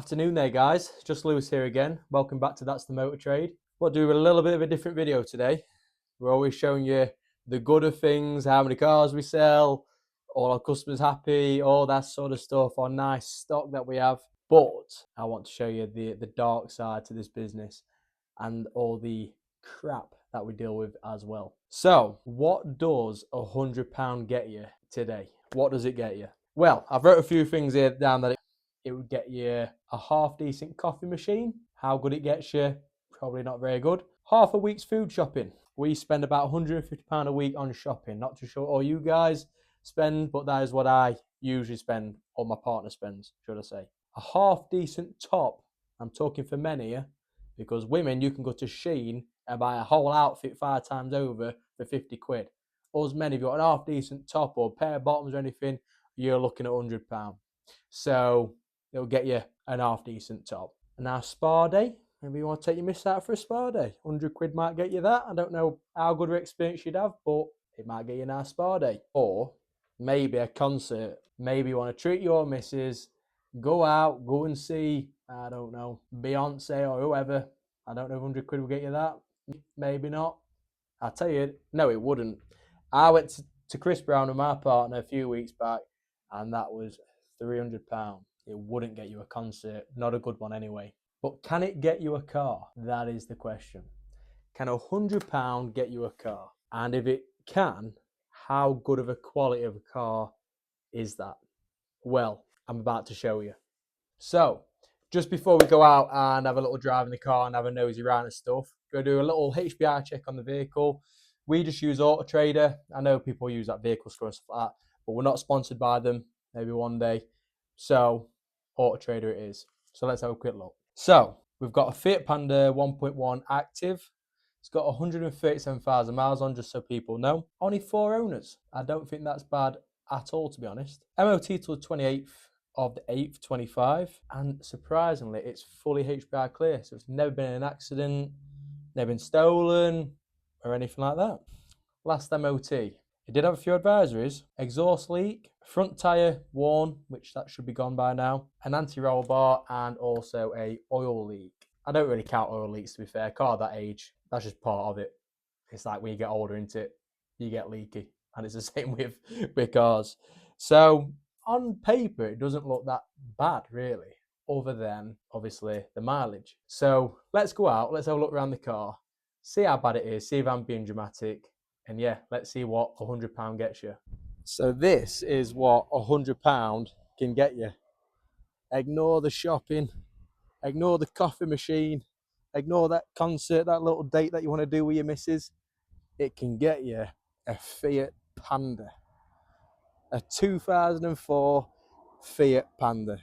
Afternoon there guys, just Lewis here again. Welcome back to That's the Motor Trade. We'll do a little bit of a different video today. We're always showing you the good of things, how many cars we sell, all our customers happy, all that sort of stuff, our nice stock that we have. But I want to show you the dark side to this business and all the crap that we deal with as well. So what does £100 get you today? What does it get you? Well, I've wrote a few things here down that it would get you a half decent coffee machine. How good it gets you? Probably not very good. Half a week's food shopping. We spend about £150 a week on shopping. Not too sure all you guys spend, but that is what I usually spend, or my partner spends, should I say. A half decent top. I'm talking for men here, because women, you can go to Shein and buy a whole outfit 5 times over for 50 quid. Us men, if you've got an half decent top or pair of bottoms or anything, you're looking at £100. So it'll get you an half decent top. And now spa day, maybe you want to take your miss out for a spa day. 100 quid might get you that. I don't know how good of experience you'd have, but it might get you a nice spa day. Or maybe a concert. Maybe you want to treat your missus, go out, go and see, I don't know, Beyonce or whoever. I don't know if 100 quid will get you that. Maybe not. I'll tell you, no, it wouldn't. I went to Chris Brown with my partner a few weeks back, and that was £300. It wouldn't get you a concert, not a good one anyway. But can it get you a car? That is the question. Can £100 get you a car? And if it can, how good of a quality of a car is that? Well, I'm about to show you. So, just before we go out and have a little drive in the car and have a nosy around and stuff, go do a little HPI check on the vehicle. We just use Auto Trader. I know people use that vehicle score and stuff like that, but we're not sponsored by them. Maybe one day. So, Auto Trader it is. So let's have a quick look. So, we've got a Fiat Panda 1.1 active. It's got 137,000 miles on, just so people know. Only 4 owners. I don't think that's bad at all, to be honest. MOT till the 28th of the 8th, 25. And surprisingly, it's fully HPI clear. So it's never been in an accident, never been stolen, or anything like that. Last MOT. It did have a few advisories. Exhaust leak, front tyre worn, which that should be gone by now, an anti-roll bar, and also a oil leak. I don't really count oil leaks, to be fair. Car that age, that's just part of it. It's like when you get older into it, you get leaky. And it's the same with cars. So on paper, it doesn't look that bad, really, other than, obviously, the mileage. So let's go out, let's have a look around the car, see how bad it is, see if I'm being dramatic. And yeah, let's see what £100 gets you. So this is what £100 can get you. Ignore the shopping, ignore the coffee machine, ignore that concert, that little date that you want to do with your missus. It can get you a Fiat Panda. A 2004 Fiat Panda.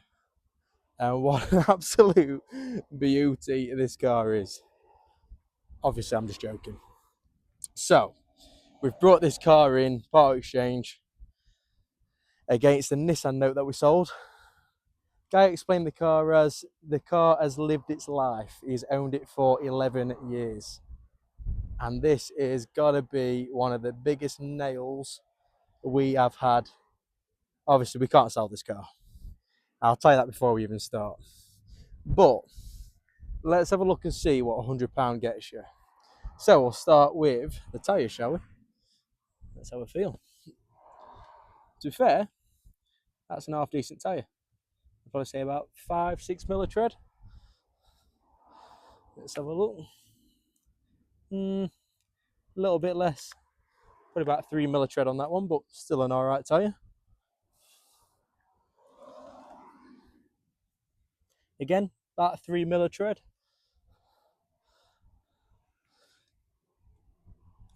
And what an absolute beauty this car is. Obviously, I'm just joking. So, we've brought this car in, part exchange, against the Nissan Note that we sold. Guy explained the car has lived its life. He's owned it for 11 years. And this is gotta be one of the biggest nails we have had. Obviously, we can't sell this car. I'll tell you that before we even start. But let's have a look and see what £100 gets you. So we'll start with the tyre, shall we? Let's have a feel. To be fair, that's an half decent tyre. I'd probably say about 5-6 mil of tread. Let's have a look. A little bit less. Probably about 3 mil of tread on that one, but still an alright tyre. Again, about 3 mil of tread.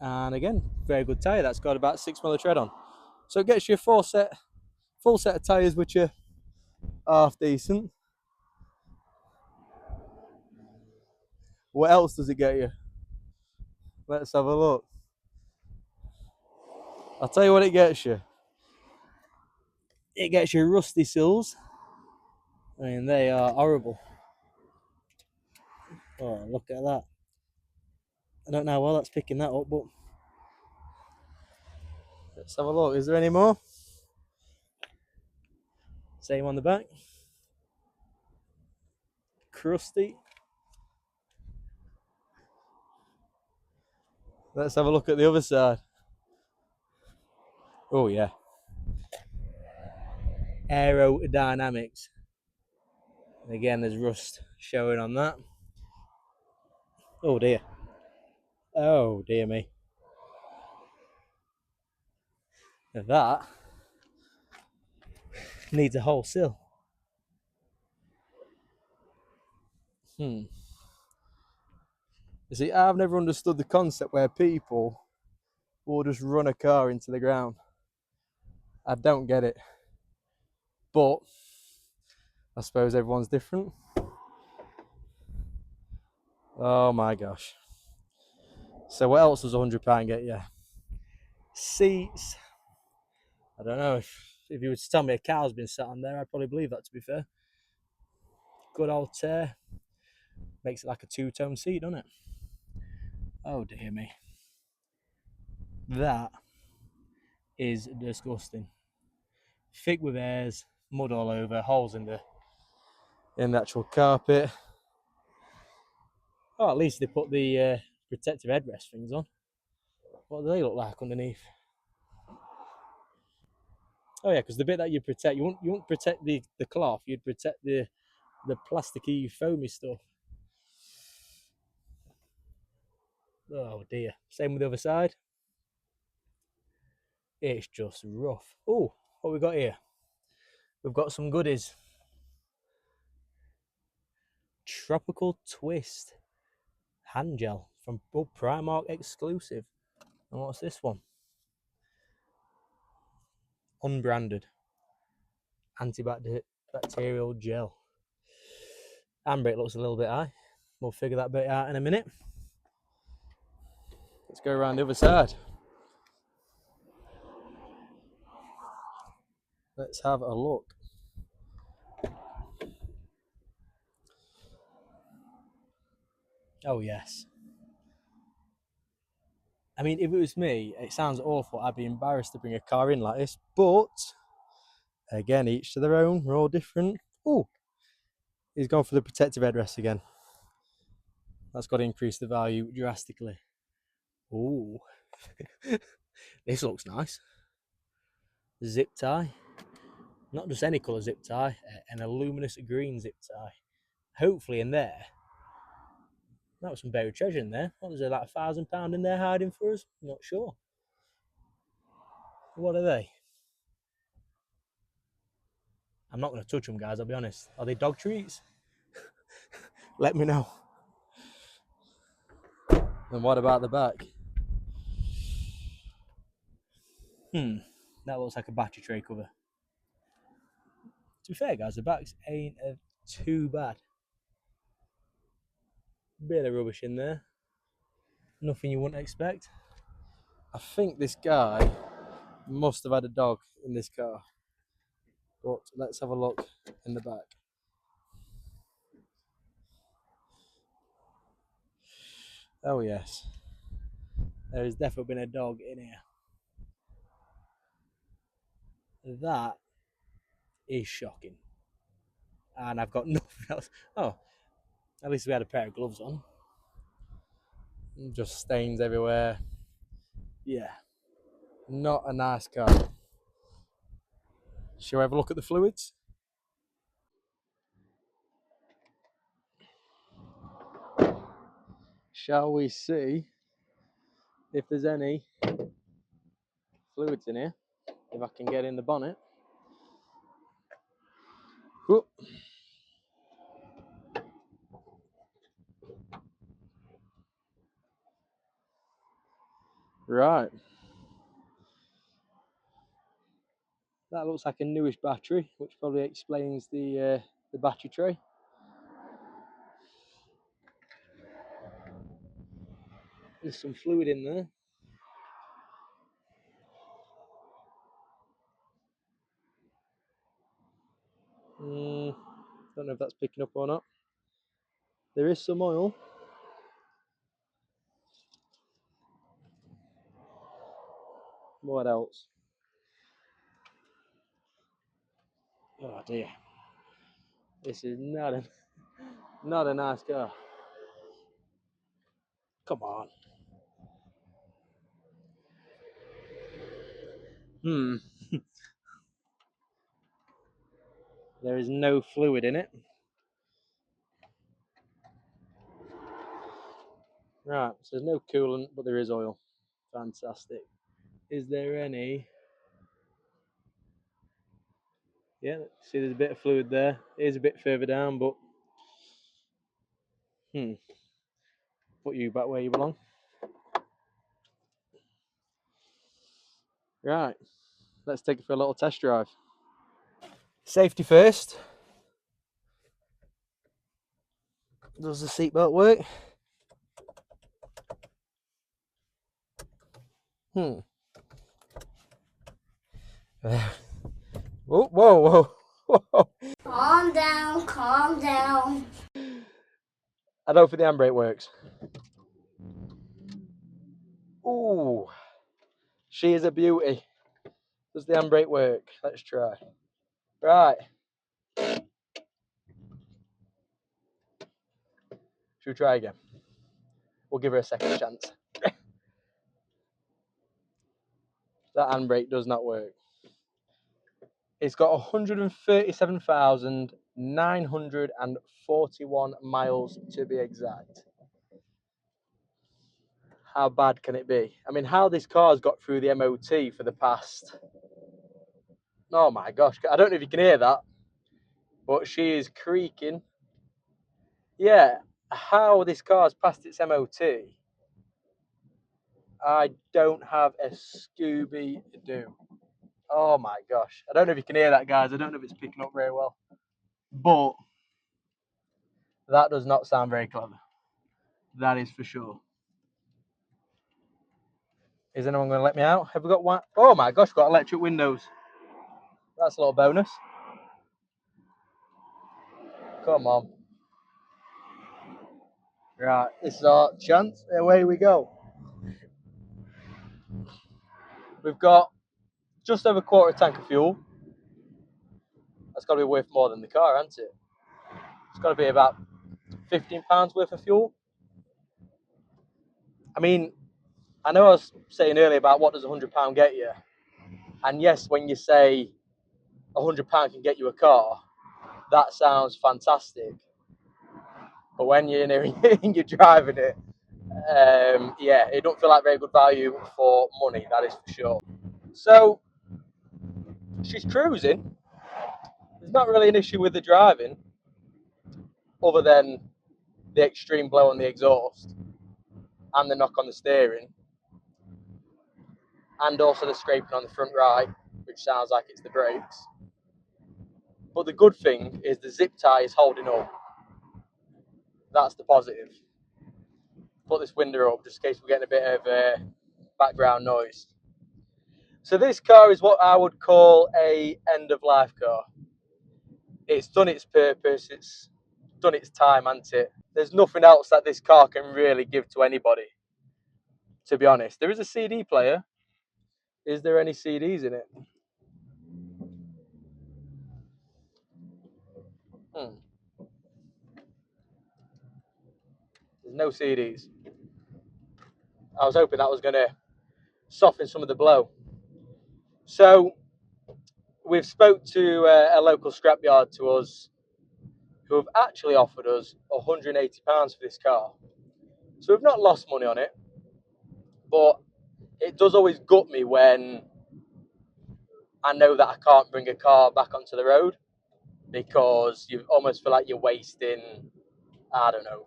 And again, very good tyre. That's got about 6 mil of tread on. So it gets you a full set of tyres, which are half decent. What else does it get you? Let's have a look. I'll tell you what it gets you. It gets you rusty sills. I mean, they are horrible. Oh, look at that. I don't know how well that's picking that up, but let's have a look. Is there any more? Same on the back. crusty. Let's have a look at the other side. Oh yeah. Aerodynamics. And again, there's rust showing on that. Oh dear. Oh dear me. That needs a whole sill. You see, I've never understood the concept where people will just run a car into the ground. I don't get it. But I suppose everyone's different. Oh my gosh. So what else does £100 get you? Seats. I don't know, if you were to tell me a car's been sat on there, I'd probably believe that, to be fair. Good old tear. Makes it like a two-tone seat, doesn't it? Oh dear me. That is disgusting. Thick with hairs, mud all over, holes in the actual carpet. Oh, at least they put the protective headrest things on. What do they look like underneath? Oh yeah, because the bit that you protect, you won't protect the cloth, you'd protect the plasticky, foamy stuff. Oh dear. Same with the other side. It's just rough. Oh, what we got here? We've got some goodies. Tropical Twist hand gel from Primark exclusive. And what's this one? Unbranded antibacterial gel. Handbrake looks a little bit high. We'll figure that bit out in a minute. Let's go around the other side. Let's have a look. Oh yes. I mean, if it was me, it sounds awful. I'd be embarrassed to bring a car in like this. But again, each to their own. We're all different. Oh, he's gone for the protective headrest again. That's got to increase the value drastically. Oh, this looks nice. Zip tie. Not just any colour zip tie, an luminous green zip tie. Hopefully in there, that was some buried treasure in there. What was there, like £1,000 in there hiding for us? Not sure. What are they? I'm not going to touch them, guys, I'll be honest. Are they dog treats? Let me know. And what about the back? That looks like a battery tray cover. To be fair, guys, the backs ain't too bad. Bit of rubbish in there. Nothing you wouldn't expect. I think this guy must have had a dog in this car. But let's have a look in the back. Oh yes, there has definitely been a dog in here. That is shocking. And I've got nothing else. Oh, at least we had a pair of gloves on. Just stains everywhere. Yeah, not a nice car. Shall we have a look at the fluids? Shall we see if there's any fluids in here? If I can get in the bonnet. Whoop. Right. That looks like a newish battery, which probably explains the battery tray. There's some fluid in there. Don't know if that's picking up or not. There is some oil. What else? Oh dear. This is not a... Not a nice car. Come on. There is no fluid in it. Right, so there's no coolant, but there is oil. Fantastic. Is there any? Yeah, see there's a bit of fluid there. It is a bit further down, but put you back where you belong. Right, let's take it for a little test drive. Safety first. Does the seatbelt work? Whoa, whoa, whoa. Calm down, calm down. I don't think the handbrake works. Ooh, she is a beauty. Does the handbrake work? Let's try. Right. Should we try again? We'll give her a second chance. That handbrake does not work. It's got 137,941 miles to be exact. How bad can it be? I mean, how this car's got through the MOT for the past... Oh my gosh, I don't know if you can hear that, but she is creaking. Yeah, how this car's passed its MOT, I don't have a Scooby-Doo. Oh my gosh. I don't know if you can hear that, guys. I don't know if it's picking up very well. But that does not sound very clever. That is for sure. Is anyone going to let me out? Have we got one? Oh my gosh, we've got electric windows. That's a little bonus. Come on. Right, this is our chance. Away we go. We've got just over a quarter tank of fuel. That's got to be worth more than the car, hasn't it? It's got to be about £15 worth of fuel. I mean, I know I was saying earlier about what does £100 get you. And yes, when you say £100 can get you a car, that sounds fantastic. But when you're in it and you're driving it, yeah, it don't feel like very good value for money, that is for sure. So she's cruising. There's not really an issue with the driving, other than the extreme blow on the exhaust and the knock on the steering, and also the scraping on the front right, which sounds like it's the brakes. But the good thing is the zip tie is holding up. That's the positive. Put this window up just in case we're getting a bit of background noise. So this car is what I would call a end-of-life car. It's done its purpose, it's done its time, hasn't it? There's nothing else that this car can really give to anybody, to be honest. There is a CD player. Is there any CDs in it? There's no CDs. I was hoping that was going to soften some of the blow. So we've spoke to a local scrapyard to us who have actually offered us £180 for this car. So we've not lost money on it, but it does always gut me when I know that I can't bring a car back onto the road, because you almost feel like you're wasting, I don't know,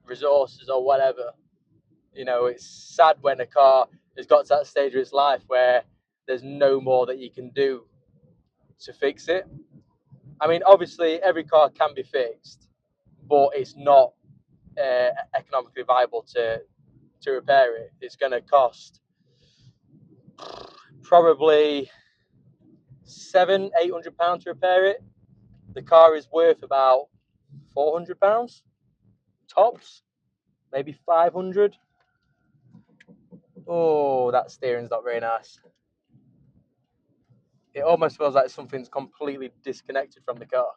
resources or whatever. You know, it's sad when a car has got to that stage of its life where there's no more that you can do to fix it. I mean, obviously, every car can be fixed, but it's not economically viable to repair it. It's going to cost probably £700-800 to repair it. The car is worth about £400 tops, maybe 500. Oh, that steering's not very nice. It almost feels like something's completely disconnected from the car.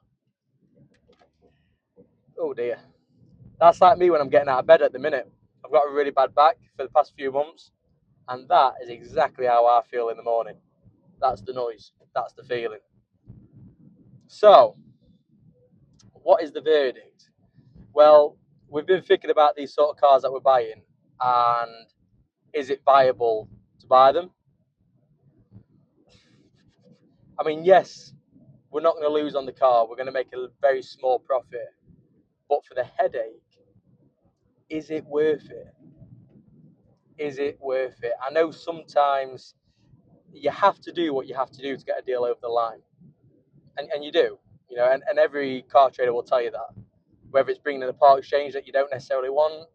Oh dear. That's like me when I'm getting out of bed at the minute. I've got a really bad back for the past few months, and that is exactly how I feel in the morning. That's the noise. That's the feeling. So, what is the verdict? Well, we've been thinking about these sort of cars that we're buying, and is it viable to buy them? I mean, yes, we're not going to lose on the car. We're going to make a very small profit. But for the headache, is it worth it? Is it worth it? I know sometimes you have to do what you have to do to get a deal over the line. And you do, and every car trader will tell you that. Whether it's bringing in a part exchange that you don't necessarily want,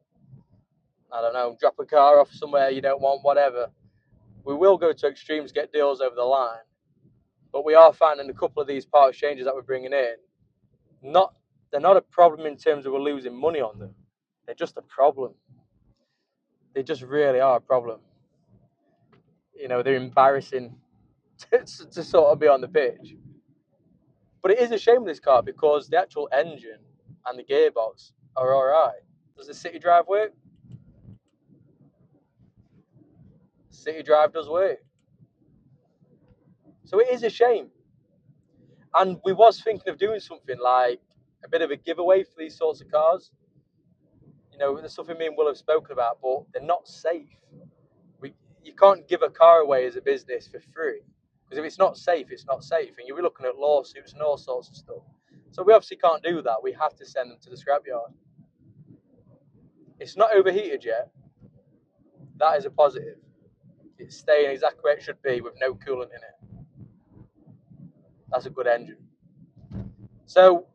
I don't know, drop a car off somewhere you don't want, whatever. We will go to extremes to get deals over the line. But we are finding a couple of these part exchanges that we're bringing in, they're not a problem in terms of we're losing money on them. They're just a problem. They just really are a problem. They're embarrassing to sort of be on the pitch. But it is a shame with this car because the actual engine and the gearbox are all right. Does the City Drive work? City Drive does work. So it is a shame. And we was thinking of doing something like a bit of a giveaway for these sorts of cars. There's something me and Will have spoken about, but they're not safe. You can't give a car away as a business for free. Because if it's not safe, it's not safe. And you'll be looking at lawsuits and all sorts of stuff. So we obviously can't do that. We have to send them to the scrapyard. It's not overheated yet. That is a positive. It's staying exactly where it should be with no coolant in it. That's a good engine. So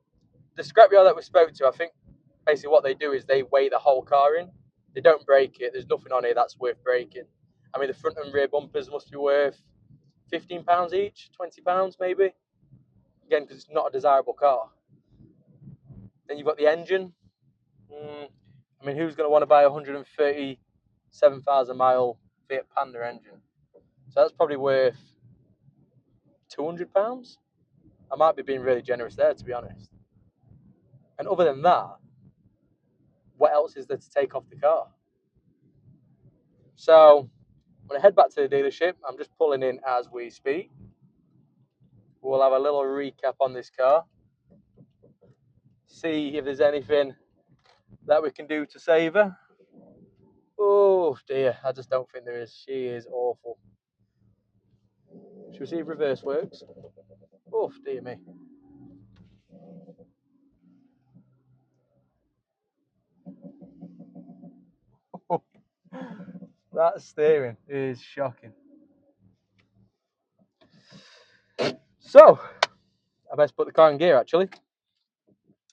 the scrapyard that we spoke to, I think basically what they do is they weigh the whole car in. They don't break it. There's nothing on here that's worth breaking. I mean, the front and rear bumpers must be worth £15 each, £20 maybe. Again, because it's not a desirable car. Then you've got the engine. I mean, who's going to want to buy a 137,000 mile Fiat Panda engine? So that's probably worth £200. I might be being really generous there, to be honest. And other than that, what else is there to take off the car? So I'm going to head back to the dealership. I'm just pulling in as we speak. We'll have a little recap on this car. See if there's anything that we can do to save her. Oh dear, I just don't think there is. She is awful. Should we see if reverse works? Oh dear me. That steering is shocking. So, I best put the car in gear actually,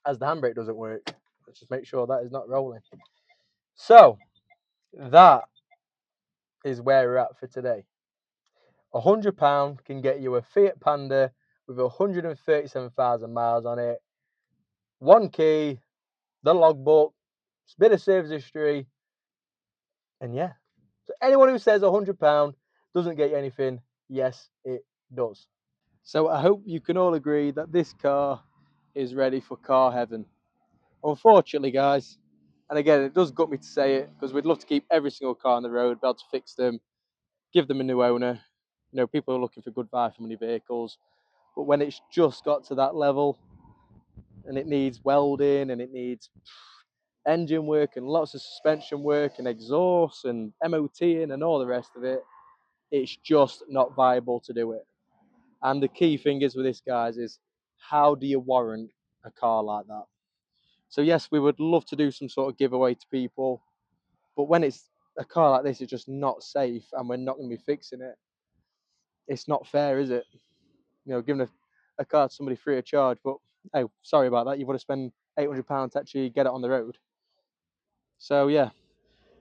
as the handbrake doesn't work. Let's just make sure that is not rolling. So, that is where we're at for today. £100 can get you a Fiat Panda with 137,000 miles on it. One key, the logbook, a bit of service history, and yeah. So anyone who says £100 doesn't get you anything, yes, it does. So I hope you can all agree that this car is ready for car heaven. Unfortunately, guys, and again, it does gut me to say it because we'd love to keep every single car on the road, be able to fix them, give them a new owner. People are looking for good value for money vehicles. But when it's just got to that level and it needs welding and it needs engine work and lots of suspension work and exhaust and MOTing and all the rest of it, it's just not viable to do it. And the key thing is with this, guys, is how do you warrant a car like that? So yes, we would love to do some sort of giveaway to people, but when it's a car like this, it's just not safe and we're not going to be fixing it. It's not fair, is it? Giving a car to somebody free of charge, but oh, sorry about that. You've got to spend £800 to actually get it on the road. So yeah,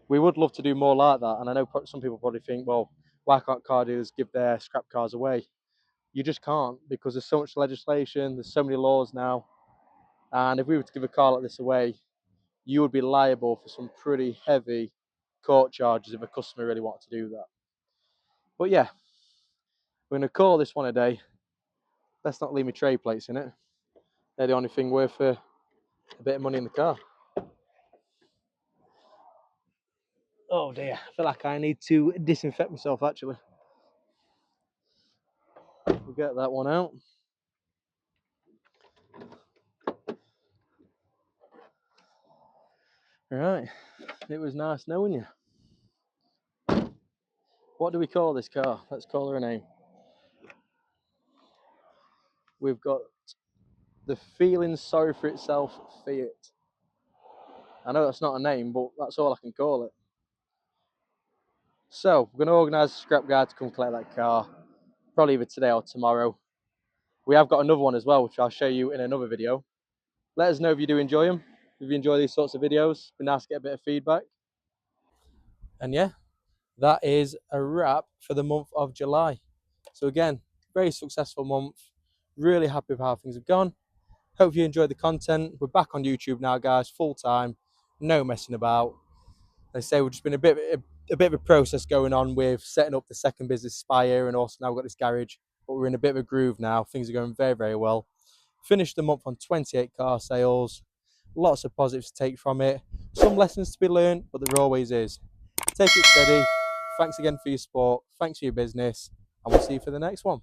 we would love to do more like that. And I know some people probably think, well, why can't car dealers give their scrap cars away? You just can't, because there's so much legislation, there's so many laws now. And if we were to give a car like this away, you would be liable for some pretty heavy court charges if a customer really wanted to do that. But yeah, we're going to call this one a day. Let's not leave me tray plates in it. They're the only thing worth a bit of money in the car. Oh dear, I feel like I need to disinfect myself actually. We'll get that one out. Right, it was nice knowing you. What do we call this car? Let's call her a name. We've got the feeling sorry for itself Fiat. I know that's not a name, but that's all I can call it. So, we're going to organise a scrap guy to come collect that car, probably either today or tomorrow. We have got another one as well, which I'll show you in another video. Let us know if you do enjoy them, if you enjoy these sorts of videos. It'd be nice to get a bit of feedback. And yeah, that is a wrap for the month of July. So again, very successful month. Really happy with how things have gone. Hope you enjoyed the content. We're back on YouTube now, guys, full time. No messing about. They say we've just been a bit of a process going on with setting up the second business Spire, and also now we've got this garage. But we're in a bit of a groove now. Things are going very, very well. Finished the month on 28 car sales. Lots of positives to take from it. Some lessons to be learned, but there always is. Take it steady. Thanks again for your support. Thanks for your business. And we'll see you for the next one.